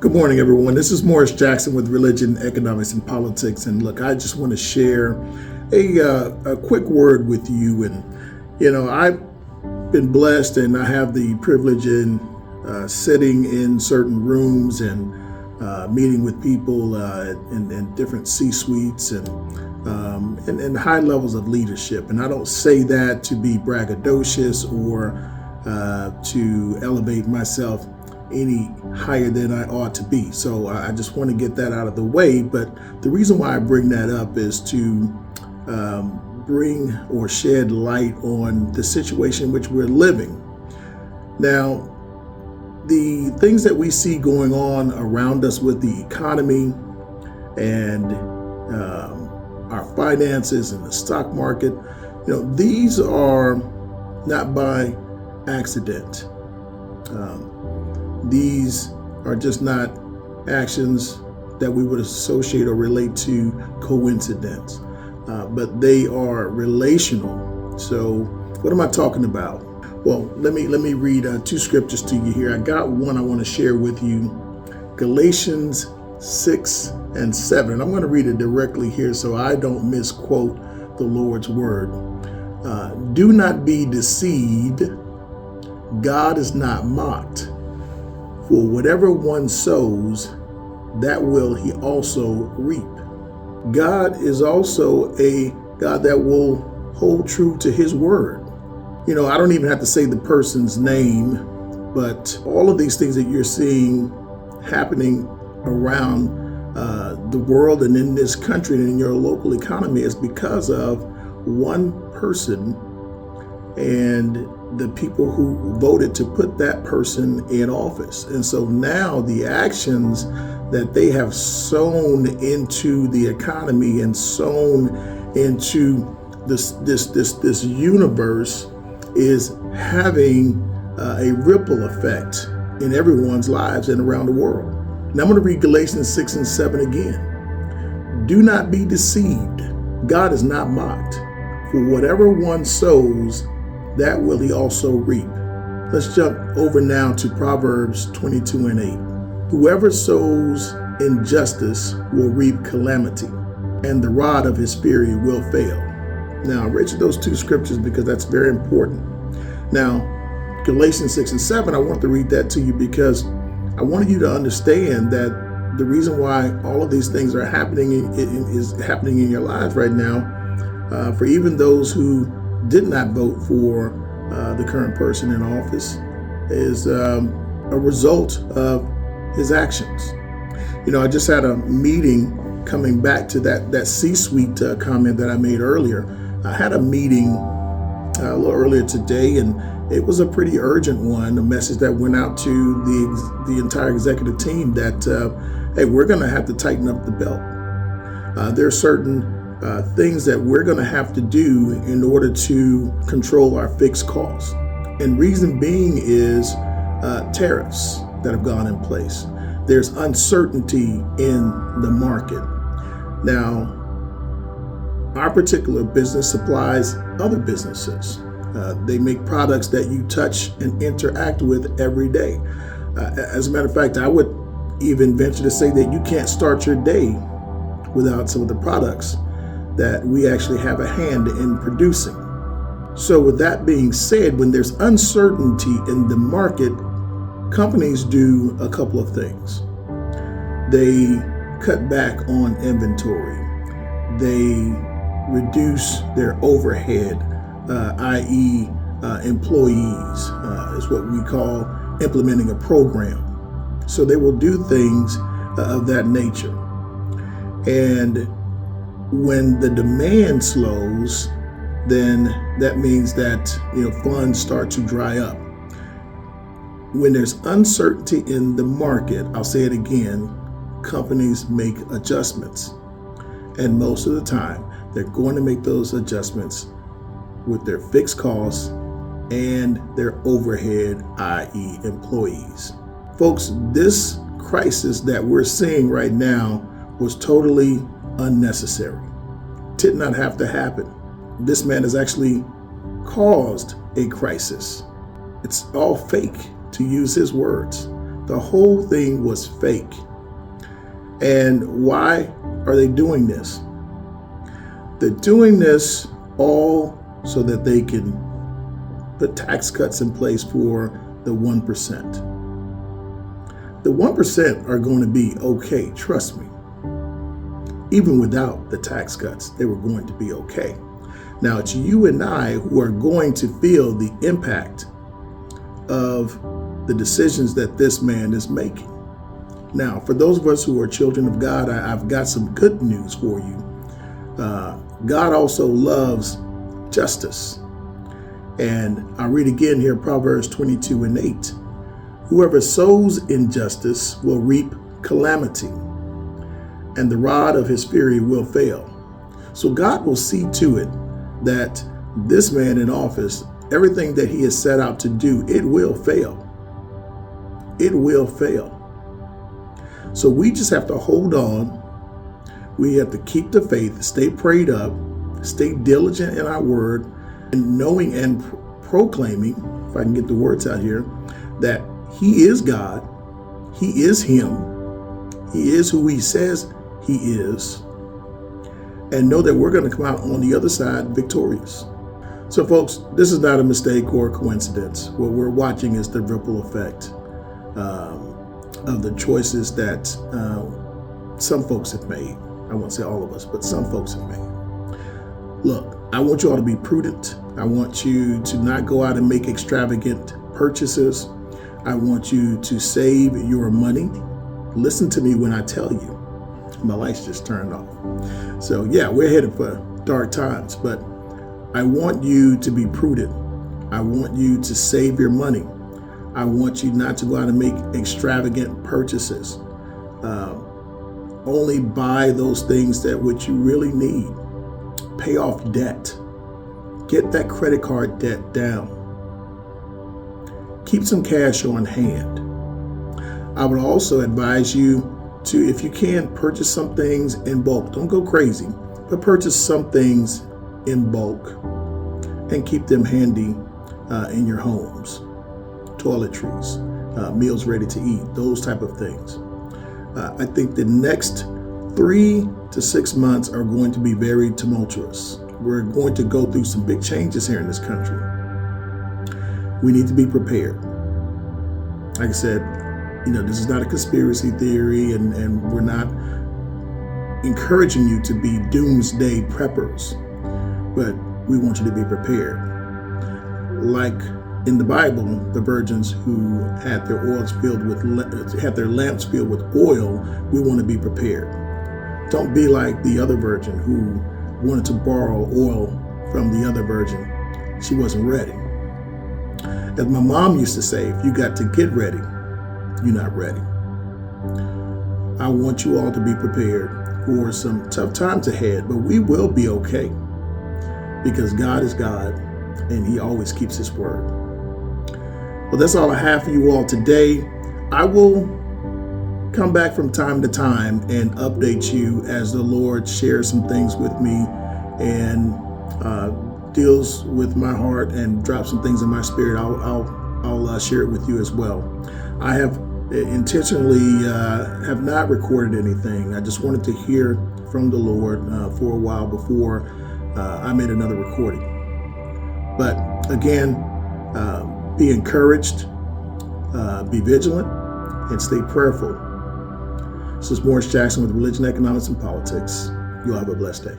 Good morning, everyone. This is Morris Jackson with Religion, Economics, and Politics. And look, I just want to share a quick word with you. I've been blessed and I have the privilege in sitting in certain rooms and meeting with people in different C-suites and high levels of leadership. And I don't say that to be braggadocious or to elevate myself any higher than I ought to be. So I just want to get that out of the way. But the reason why I bring that up is to bring or shed light on the situation in which we're living. Now, the things that we see going on around us with the economy and our finances and the stock market, these are not by accident. These are just not actions that we would associate or relate to coincidence, but they are relational. So what am I talking about? Well, let me read two scriptures to you here. I got one I want to share with you, Galatians 6 and 7. And I'm going to read it directly here so I don't misquote the Lord's word. Do not be deceived. God is not mocked. For whatever one sows, that will he also reap. God is also a God that will hold true to his word. I don't even have to say the person's name, but all of these things that you're seeing happening around the world and in this country and in your local economy is because of one person and the people who voted to put that person in office. And so now the actions that they have sown into the economy and sown into this universe is having a ripple effect in everyone's lives and around the world. Now I'm going to read Galatians 6 and 7 again. Do not be deceived. God is not mocked. For whatever one sows, that will he also reap. Let's jump over now to Proverbs 22 and 8. Whoever sows injustice will reap calamity, and the rod of his fury will fail. Now, I read you those two scriptures because that's very important. Now, Galatians 6 and 7, I want to read that to you because I wanted you to understand that the reason why all of these things are happening is happening in your lives right now, for even those who did not vote for the current person in office, is a result of his actions. I just had a meeting coming back to that C-suite comment that I made earlier. I had a meeting a little earlier today, and it was a pretty urgent one, a message that went out to the entire executive team that, hey, we're going to have to tighten up the belt. There are certain things that we're going to have to do in order to control our fixed costs. And reason being is tariffs that have gone in place. There's uncertainty in the market. Now, our particular business supplies other businesses. They make products that you touch and interact with every day. As a matter of fact, I would even venture to say that you can't start your day without some of the products that we actually have a hand in producing. So with that being said, when there's uncertainty in the market, companies do a couple of things. They cut back on inventory. They reduce their overhead, i.e. Employees, is what we call implementing a program. So they will do things of that nature. And when the demand slows, then that means that funds start to dry up. When there's uncertainty in the market, I'll say it again, companies make adjustments. And most of the time, they're going to make those adjustments with their fixed costs and their overhead, i.e. employees. Folks, this crisis that we're seeing right now was totally unnecessary. Did not have to happen. This man has actually caused a crisis. It's all fake, to use his words. The whole thing was fake. And why are they doing this? They're doing this all so that they can put tax cuts in place for the 1%. The 1% are going to be okay, trust me. Even without the tax cuts, they were going to be okay. Now, it's you and I who are going to feel the impact of the decisions that this man is making. Now, for those of us who are children of God, I've got some good news for you. God also loves justice. And I'll read again here, Proverbs 22:8. Whoever sows injustice will reap calamity, and the rod of his fury will fail. So God will see to it that this man in office, everything that he has set out to do, it will fail. It will fail. So we just have to hold on. We have to keep the faith, stay prayed up, stay diligent in our word, and knowing and proclaiming, if I can get the words out here, that he is God, he is him, he is who he says he is, and know that we're going to come out on the other side victorious. So folks, this is not a mistake or a coincidence. What we're watching is the ripple effect of the choices that some folks have made. I won't say all of us, but some folks have made. Look, I want you all to be prudent. I want you to not go out and make extravagant purchases. I want you to save your money. Listen to me when I tell you. My lights just turned off. So yeah, we're headed for dark times, but I want you to be prudent. I want you to save your money. I want you not to go out and make extravagant purchases. Only buy those things that which you really need. Pay off debt. Get that credit card debt down. Keep some cash on hand. I would also advise you to, if you can, purchase some things in bulk. Don't go crazy, but purchase some things in bulk and keep them handy in your homes. Toiletries, meals ready to eat, those type of things. I think the next 3 to 6 months are going to be very tumultuous. We're going to go through some big changes here in this country. We need to be prepared. Like I said, this is not a conspiracy theory, and we're not encouraging you to be doomsday preppers, but we want you to be prepared. Like in the Bible, the virgins who had their lamps filled with oil, we want to be prepared. Don't be like the other virgin who wanted to borrow oil from the other virgin. She wasn't ready. As my mom used to say, if you got to get ready, you're not ready. I want you all to be prepared for some tough times ahead, but we will be okay because God is God and he always keeps his word. Well, that's all I have for you all today. I will come back from time to time and update you as the Lord shares some things with me and deals with my heart and drops some things in my spirit. I'll share it with you as well. I have intentionally have not recorded anything. I just wanted to hear from the Lord for a while before I made another recording. But again, be encouraged, be vigilant, and stay prayerful. This is Morris Jackson with Religion, Economics, and Politics. You all have a blessed day.